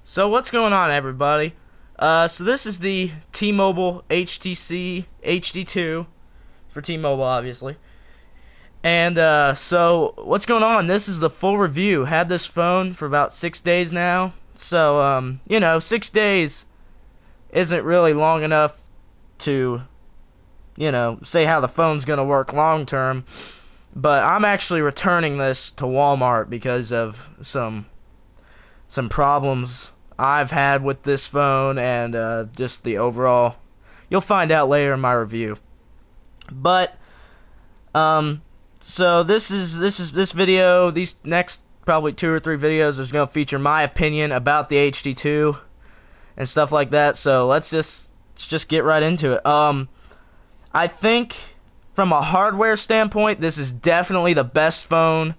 So what's going on, everybody? So this is the T-Mobile HTC HD2 for T-Mobile, obviously. And so what's going on? This is the full review. Had this phone for about 6 days now. So you know, 6 days isn't really long enough to, you know, say how the phone's gonna work long term. But I'm actually returning this to Walmart because of some problems I've had with this phone and just the overall. You'll find out later in my review. But so this video, these next probably 2 or 3 videos is going to feature my opinion about the HD2 and stuff like that. So let's just get right into it. I think from a hardware standpoint, this is definitely the best phone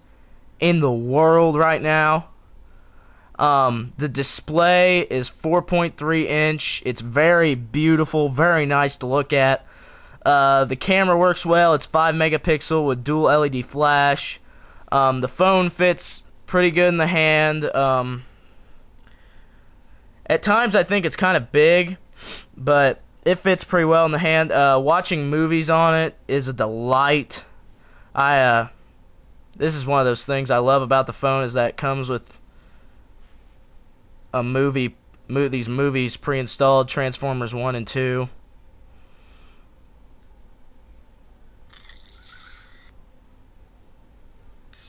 in the world right now. The display is 4.3 inch. It's very beautiful, very nice to look at. The camera works well. It's 5 megapixel with dual LED flash. The phone fits pretty good in the hand. At times I think it's kind of big, but it fits pretty well in the hand. Watching movies on it is a delight. This is one of those things I love about the phone, is that it comes with a these movies pre-installed, Transformers 1 and 2.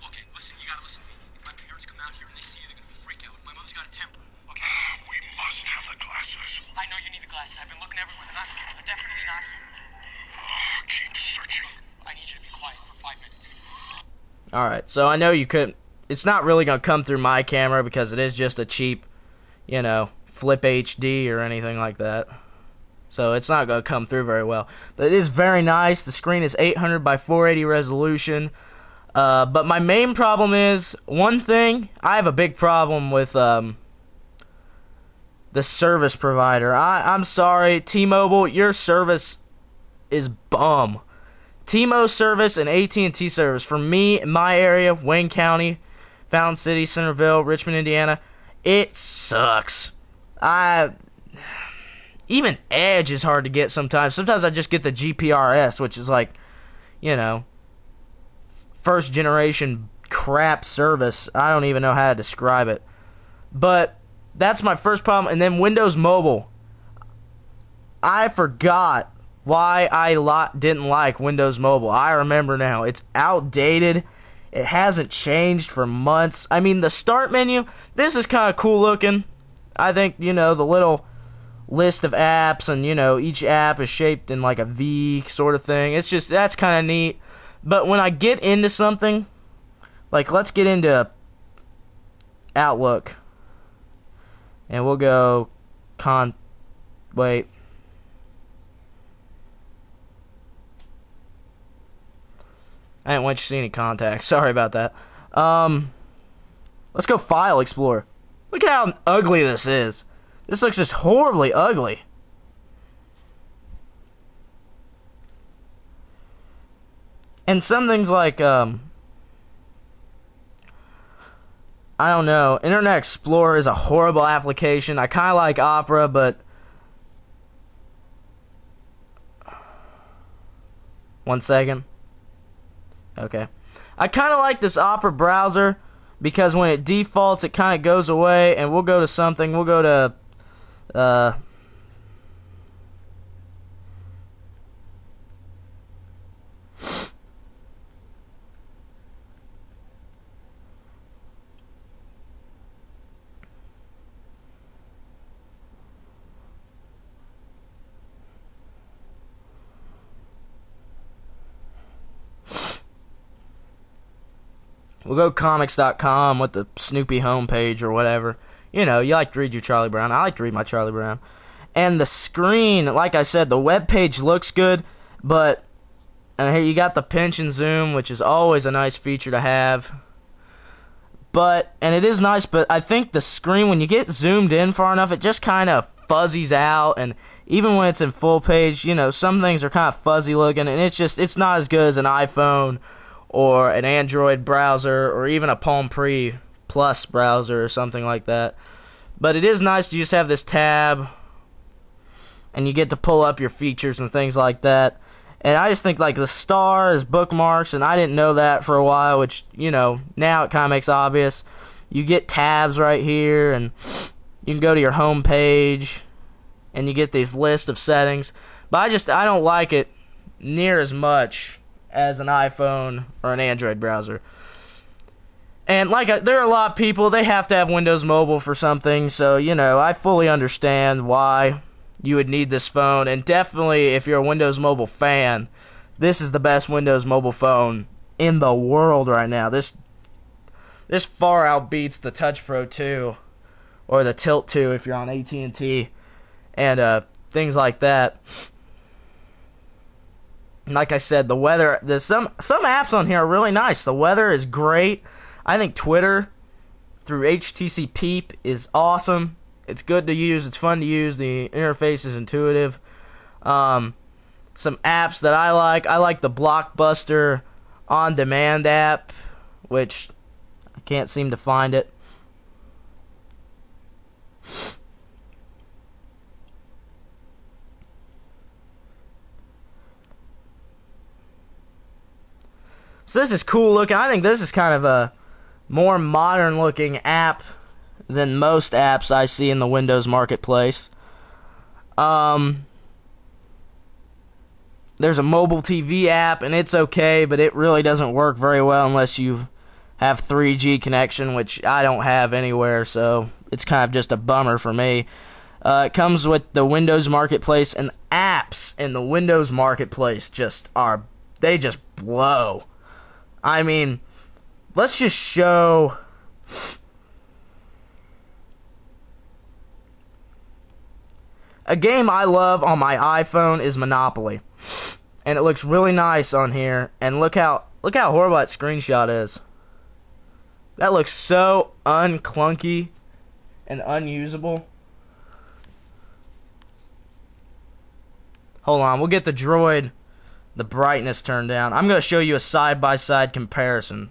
Okay, listen, you gotta listen to me. If my parents come out here and they see you, they're gonna freak out. My mother's got a temper, okay? We must have the glasses. I know you need the glasses. I've been looking everywhere. They're not here. They're definitely not here. Keep searching. I need you to be quiet for 5 minutes. Alright, so I know you couldn't. It's not really going to come through my camera because it is just a cheap, you know, flip HD or anything like that. So it's not going to come through very well. But it is very nice. The screen is 800 by 480 resolution. But my main problem is, one thing, I have a big problem with the service provider. I'm sorry, T-Mobile, your service is bum. T-Mo service and AT&T service, for me, in my area, Wayne County, Fountain City, Centerville, Richmond, Indiana, it sucks. Even Edge is hard to get sometimes. Sometimes I just get the GPRS, which is like, you know, first generation crap service. I don't even know how to describe it. But that's my first problem. And then Windows Mobile. I forgot why I didn't like Windows Mobile. I remember now. It's outdated. It hasn't changed for months. I mean, the start menu, this is kind of cool looking. I think, you know, the little list of apps, and, you know, each app is shaped in like a V sort of thing. It's just, that's kind of neat. But when I get into something, like let's get into Outlook. And we'll go wait. I didn't want you to see any contacts. Sorry about that. Let's go File Explorer. Look at how ugly this is. This looks just horribly ugly. And some things like, I don't know, Internet Explorer is a horrible application. I kind of like Opera, but 1 second. Okay. I kind of like this Opera browser because when it defaults, it kind of goes away, and we'll go to something. We'll go to we'll go comics.com with the Snoopy homepage or whatever. You know, you like to read your Charlie Brown. I like to read my Charlie Brown. And the screen, like I said, the web page looks good, but here you got the pinch and zoom, which is always a nice feature to have. But, and it is nice, but I think the screen, when you get zoomed in far enough, it just kind of fuzzies out. And even when it's in full page, you know, some things are kind of fuzzy looking, and it's not as good as an iPhone or an Android browser, or even a Palm Pre Plus browser or something like that. But it is nice to just have this tab, and you get to pull up your features and things like that. And I just think like the star is bookmarks, and I didn't know that for a while, which, you know, now it kind of makes obvious. You get tabs right here, and you can go to your home page, and you get these list of settings. But I don't like it near as much as an iPhone or an Android browser. And there are a lot of people, they have to have Windows Mobile for something, so, you know, I fully understand why you would need this phone. And definitely, if you're a Windows Mobile fan, this is the best Windows Mobile phone in the world right now. This far outbeats the Touch Pro 2 or the Tilt 2 if you're on AT&T and things like that. And like I said, the weather, there's some apps on here are really nice. The weather is great. I think Twitter through HTC Peep is awesome. It's good to use. It's fun to use. The interface is intuitive. Some apps that I like the Blockbuster On Demand app, which I can't seem to find it. So this is cool looking. I think this is kind of a more modern looking app than most apps I see in the Windows Marketplace. There's a mobile TV app, and it's okay, but it really doesn't work very well unless you have 3G connection, which I don't have anywhere, so it's kind of just a bummer for me. It comes with the Windows Marketplace, and apps in the Windows Marketplace just blow. I mean, let's just show... A game I love on my iPhone is Monopoly, and it looks really nice on here. And look how horrible that screenshot is. That looks so unclunky and unusable. Hold on, we'll get the Droid, the brightness turned down. I'm going to show you a side-by-side comparison.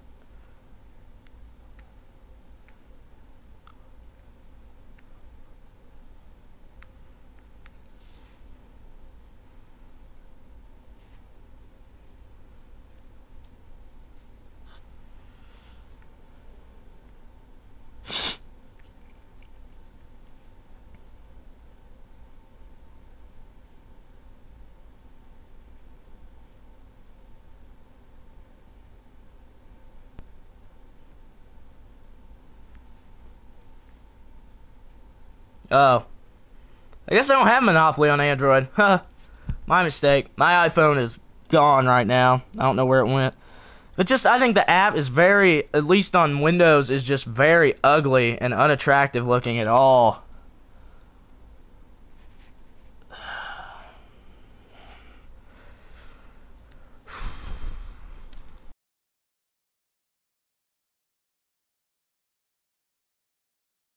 Oh. I guess I don't have Monopoly on Android. Huh. My mistake. My iPhone is gone right now. I don't know where it went. But I think the app is at least on Windows, is just very ugly and unattractive looking at all.